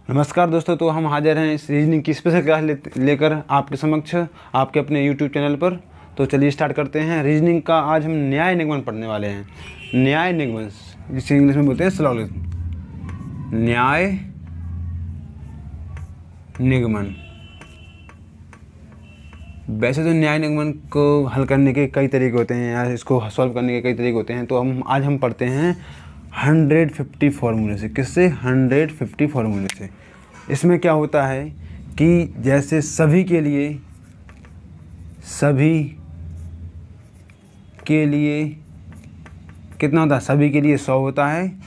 नमस्कार दोस्तों, तो हम हाजिर हैं इस रीजनिंग की स्पेशल क्लास लेकर आपके समक्ष आपके अपने यूट्यूब चैनल पर। तो चलिए स्टार्ट करते हैं रीजनिंग का। आज हम न्याय निगमन पढ़ने वाले हैं। न्याय निगमन जिसे इंग्लिश में बोलते हैं सिलोजिज्म। न्याय निगमन। वैसे तो न्याय निगमन को हल करने के कई तरीके होते हैं या इसको सॉल्व करने के कई तरीके होते हैं। तो आज हम पढ़ते हैं 150 फार्मूले से। किससे? 150 फार्मूले से। इसमें क्या होता है कि जैसे सभी के लिए कितना होता है? सभी के लिए 100 होता है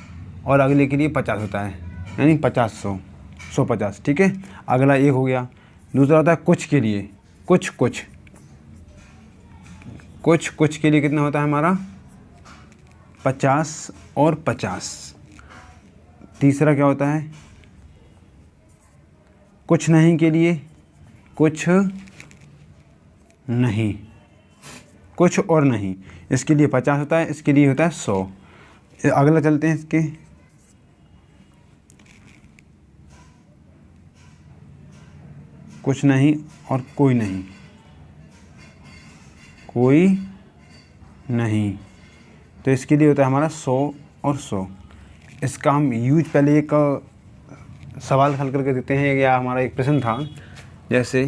और अगले के लिए 50 होता है, यानी 50 100 150। ठीक है, अगला एक हो गया। दूसरा होता है कुछ के लिए, कुछ के लिए कितना होता है हमारा? 50 और 50। तीसरा क्या होता है? कुछ नहीं के लिए, कुछ नहीं, कुछ और नहीं, इसके लिए 50 होता है, इसके लिए होता है 100। अगला चलते हैं इसके। कुछ नहीं और कोई नहीं, कोई नहीं, तो इसके लिए होता है हमारा 100 और 100। इसका हम यूज पहले एक सवाल हल करके देते हैं, या हमारा एक प्रश्न था। जैसे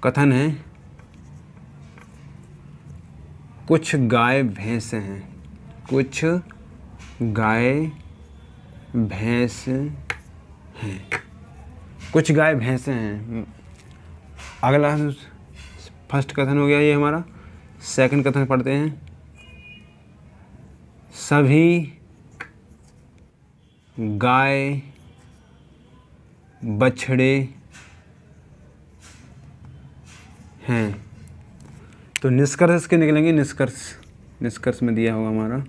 कथन है, कुछ गाय भैंस हैं, कुछ गाय भैंस हैं, कुछ गाय भैंस हैं। अगला फर्स्ट कथन हो गया ये हमारा। सेकंड कथन पढ़ते हैं, सभी गाय बछड़े हैं। तो निष्कर्ष इसके निकलेंगे। निष्कर्ष में दिया होगा हमारा,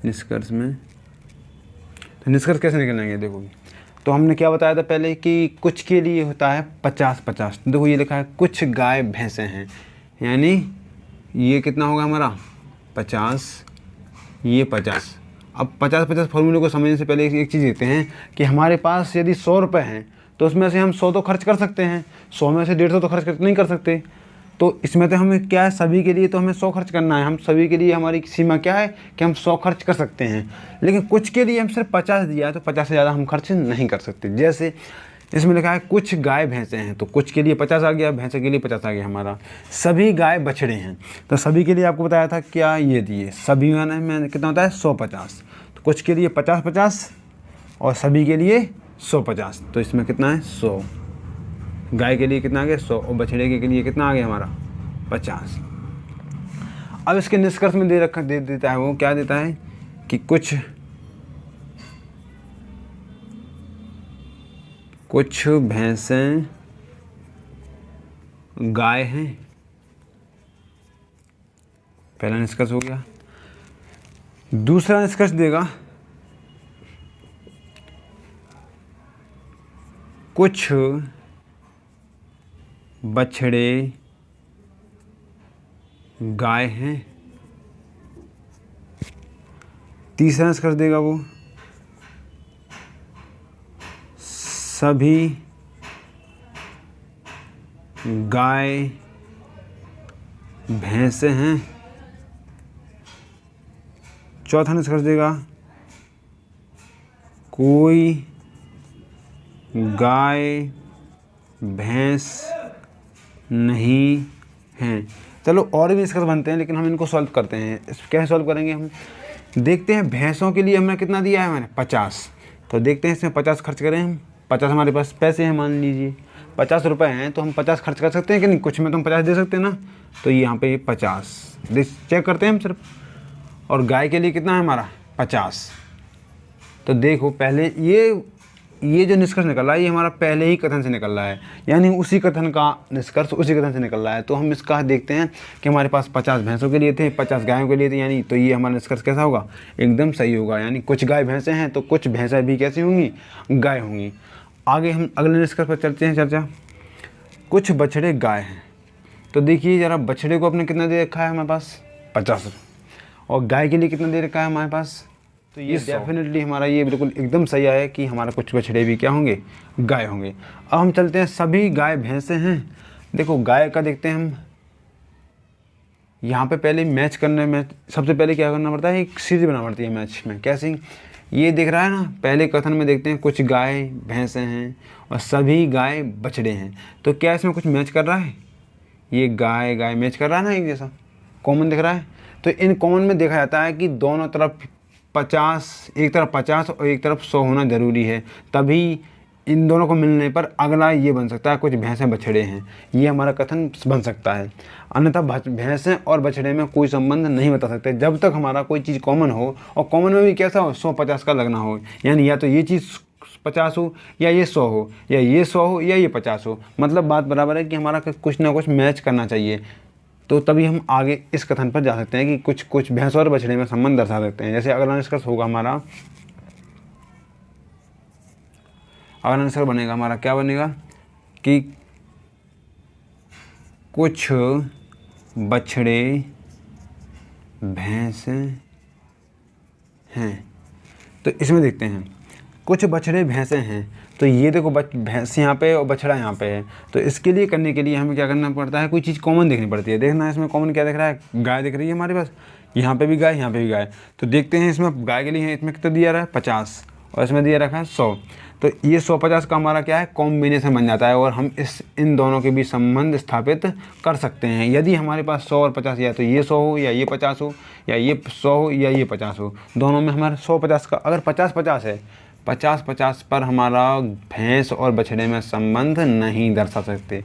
निष्कर्ष में। तो निष्कर्ष कैसे निकलेंगे देखो। तो हमने क्या बताया था पहले कि कुछ के लिए होता है 50-50। देखो ये लिखा है कुछ गाय भैंसे हैं, यानी ये कितना होगा हमारा? 50, ये 50। अब 50-50 फॉर्मूले को समझने से पहले एक चीज़ देखते हैं कि हमारे पास यदि 100 रुपये हैं तो उसमें से हम 100 तो खर्च कर सकते हैं, 100 में से 150 तो खर्च नहीं कर सकते। तो इसमें तो हमें क्या है, सभी के लिए तो हमें 100 खर्च करना है। हम सभी के लिए हमारी सीमा क्या है कि हम 100 खर्च कर सकते हैं, लेकिन कुछ के लिए हम सिर्फ 50 दिया है, तो 50 से ज़्यादा हम खर्च नहीं कर सकते। जैसे इसमें लिखा है कुछ गाय भैंसे हैं, तो कुछ के लिए 50 आ गया, भैंसे के लिए 50 आ गया हमारा। सभी गाय बछड़े हैं, तो सभी के लिए आपको बताया था क्या ये दिए, सभी में कितना होता है? 150। तो कुछ के लिए 50-50 और सभी के लिए 100-50। तो इसमें कितना है? 100। गाय के लिए कितना आ गया? 100। और बछड़े के लिए कितना आ गया हमारा? 50। अब इसके निष्कर्ष में दे देता है वो, क्या देता है कि कुछ भैंसें गाय हैं। पहला निष्कर्ष हो गया। दूसरा निष्कर्ष देगा, कुछ बछड़े गाय हैं। तीसरा निष्कर्ष देगा वो, सभी गाय भैंसे हैं। चौथा निष्कर्ष देगा, कोई गाय भैंस नहीं है। चलो और भी निष्कर्ष बनते हैं, लेकिन हम इनको सॉल्व करते हैं। कैसे सॉल्व करेंगे हम? देखते हैं भैंसों के लिए हमने कितना दिया है, मैंने 50। तो देखते हैं इसमें 50 खर्च करें हम। 50 हमारे पास पैसे हैं, मान लीजिए 50 रुपये हैं, तो हम 50 खर्च कर सकते हैं कि नहीं? कुछ में तो हम 50 दे सकते हैं ना। तो यहाँ पे 50 चेक करते हैं हम सिर्फ। और गाय के लिए कितना है हमारा? 50। तो देखो पहले ये जो निष्कर्ष निकल रहा है ये हमारा पहले ही कथन से निकल रहा है, यानी उसी कथन का निष्कर्ष उसी कथन से निकल रहा है। तो हम इसका देखते हैं कि हमारे पास 50 भैंसों के लिए थे, 50 गायों के लिए थे, यानी तो ये हमारा निष्कर्ष कैसा होगा? एकदम सही होगा। यानी कुछ गाय भैंसें हैं तो कुछ भैंसें भी कैसी होंगी? गाय होंगी। आगे हम अगले निष्कर्ष पर चलते हैं चर्चा। कुछ बछड़े गाय हैं, तो देखिए ज़रा बछड़े को अपने कितना दे रखा है हमारे पास? 50। और गाय के लिए कितना दे रखा है हमारे पास? तो ये डेफिनेटली हमारा ये बिल्कुल एकदम सही आया कि हमारा कुछ बछड़े भी क्या होंगे, गाय होंगे। अब हम चलते हैं सभी गाय भैंसे हैं। देखो गाय का देखते हैं हम, यहाँ पे पहले मैच करने में सबसे पहले क्या करना पड़ता है, एक सीरीज बनानी पड़ती है मैच में। कैसे, ये दिख रहा है ना, पहले कथन में देखते हैं कुछ गाय भैंसे हैं और सभी गाय बछड़े हैं। तो क्या इसमें कुछ मैच कर रहा है, ये गाय गाय मैच कर रहा है ना, एक जैसा कॉमन दिख रहा है। तो इन कॉमन में देखा जाता है कि दोनों तरफ 50, एक तरफ 50 और एक तरफ 100 होना ज़रूरी है, तभी इन दोनों को मिलने पर अगला ये बन सकता है कुछ भैंसे बछड़े हैं, ये हमारा कथन बन सकता है। अन्यथा भैंसे और बछड़े में कोई संबंध नहीं बता सकते जब तक हमारा कोई चीज़ कॉमन हो, और कॉमन में भी कैसा हो, 100-50 का लगना हो, यानी या तो ये चीज़ 50 हो या ये 100 हो, या ये 100 हो या ये 50 हो, मतलब बात बराबर है कि हमारा कुछ ना कुछ मैच करना चाहिए। तो तभी हम आगे इस कथन पर जा सकते हैं कि कुछ कुछ भैंस और बछड़े में संबंध दर्शा सकते हैं। जैसे अगला निष्कर्ष होगा हमारा, अगला निष्कर्ष बनेगा हमारा, क्या बनेगा कि कुछ बछड़े भैंस हैं। तो इसमें देखते हैं कुछ बछड़े भैंसे हैं, तो ये देखो भैंस यहाँ पे और बछड़ा यहाँ पे है। तो इसके लिए करने के लिए हमें क्या करना पड़ता है, कोई चीज़ कॉमन देखनी पड़ती है। देखना है इसमें कॉमन क्या दिख रहा है, गाय दिख रही है हमारे पास, यहाँ पे भी गाय यहाँ पे भी गाय। तो देखते हैं इसमें गाय के लिए इसमें कितना दिया रहा है 50 और इसमें दिया रखा है 100। तो ये 100-50 का हमारा क्या है, कॉम्बिनेशन बन जाता है और हम इन दोनों के बीच संबंध स्थापित कर सकते हैं। यदि हमारे पास 100 और 50, या तो ये 100 हो या ये 50 हो, या ये 100 हो या ये 50 हो, दोनों में हमारा 100-50 का अगर 50-50 है, 50-50 पर हमारा भैंस और बछड़े में संबंध नहीं दर्शा सकते।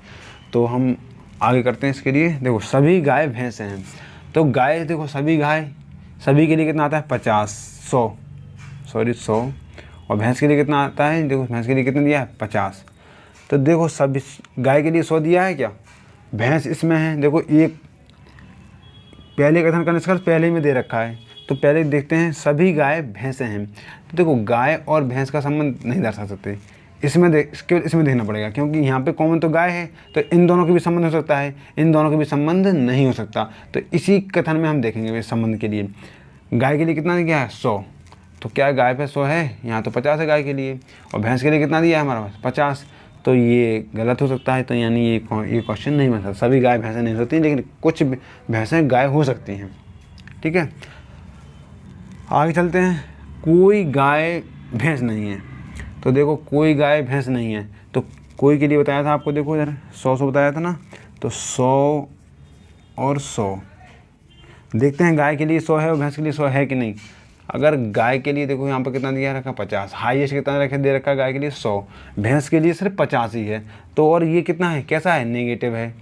तो हम आगे करते हैं इसके लिए। देखो सभी गाय भैंस हैं, तो गाय देखो सभी गाय, सभी के लिए कितना आता है 50, 100 और भैंस के लिए कितना आता है, देखो भैंस के लिए कितना दिया है 50। तो देखो सभी गाय के लिए 100 दिया है क्या, भैंस इसमें है, देखो एक पहले कथन का निष्कर्ष पहले में दे रखा है। तो पहले देखते हैं सभी गाय भैंसे हैं। तो देखो गाय और भैंस का संबंध नहीं दर्शा सकते, इसमें इसमें देखना पड़ेगा, क्योंकि यहाँ पे कॉमन तो गाय है, तो इन दोनों के भी संबंध हो सकता है, इन दोनों के भी संबंध नहीं हो सकता। तो इसी कथन में हम देखेंगे इस संबंध के लिए। गाय के लिए कितना दिया है 100, तो क्या गाय पे 100 है, यहाँ तो 50 है गाय के लिए, और भैंस के लिए कितना दिया है हमारे पास 50। तो ये गलत हो सकता है, तो यानी ये क्वेश्चन नहीं बन सकता। सभी गाय भैंसें नहीं होती, लेकिन कुछ भैंसें गाय हो सकती हैं। ठीक है, आगे चलते हैं। कोई गाय भैंस नहीं है, तो देखो कोई गाय भैंस नहीं है, तो कोई के लिए बताया था आपको, देखो इधर 100 बताया था ना, तो 100 और 100 देखते हैं गाय के लिए 100 है और भैंस के लिए 100 है कि नहीं। अगर गाय के लिए देखो यहाँ पर कितना दिया रखा 50, हाईएस्ट कितना दे रखा गाय के लिए 100, भैंस के लिए सिर्फ 50 ही है। तो और ये कितना है, कैसा है, नेगेटिव है।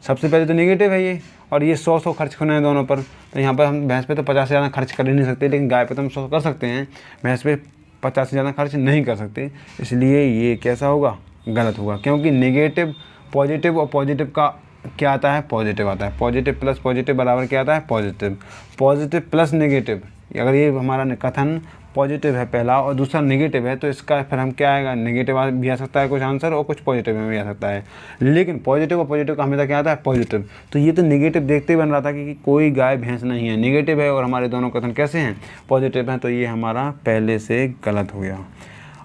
सबसे पहले तो नेगेटिव है ये, और ये 100 खर्च करना है दोनों पर। तो यहाँ पर हम भैंस पे तो 50 से ज़्यादा खर्च कर ही नहीं सकते, लेकिन गाय पे तो हम 100 कर सकते हैं, भैंस पे 50 से ज़्यादा खर्च नहीं कर सकते। इसलिए ये कैसा होगा, गलत होगा, क्योंकि नेगेटिव पॉजिटिव और पॉजिटिव का क्या आता है, पॉजिटिव आता है। पॉजिटिव प्लस पॉजिटिव बराबर क्या आता है, पॉजिटिव। पॉजिटिव प्लस नेगेटिव, अगर ये हमारा कथन पॉजिटिव है पहला और दूसरा नेगेटिव है, तो इसका फिर हम क्या आएगा, नेगेटिव भी आ सकता है कुछ आंसर, और कुछ पॉजिटिव में भी आ सकता है। लेकिन पॉजिटिव और पॉजिटिव का हमेशा क्या आता है, पॉजिटिव। तो ये तो नेगेटिव देखते ही बन रहा था कि कोई गाय भैंस नहीं है, नेगेटिव है, और हमारे दोनों कथन कैसे हैं, पॉजिटिव हैं। तो ये हमारा पहले से गलत हो गया।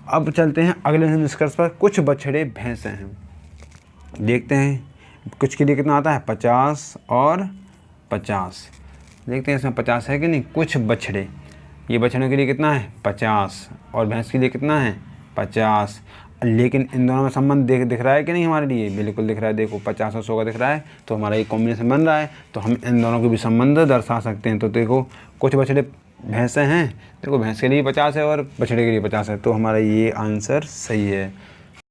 अब चलते हैं अगले निष्कर्ष पर। कुछ बछड़े भैंसे हैं, देखते हैं कुछ के लिए कितना आता है 50 और 50। देखते हैं इसमें 50 है कि नहीं। कुछ बछड़े, ये बछड़ों के लिए कितना है 50 और भैंस के लिए कितना है 50, लेकिन इन दोनों में संबंध दिख रहा है कि नहीं हमारे लिए, बिल्कुल दिख रहा है। देखो 50 और 100 का दिख रहा है, तो हमारा ये कॉम्बिनेशन बन रहा है, तो हम इन दोनों के भी संबंध दर्शा सकते हैं। तो देखो कुछ बछड़े भैंसे हैं, देखो भैंस के लिए 50 है और बछड़े के लिए 50 है, तो हमारा ये आंसर सही है।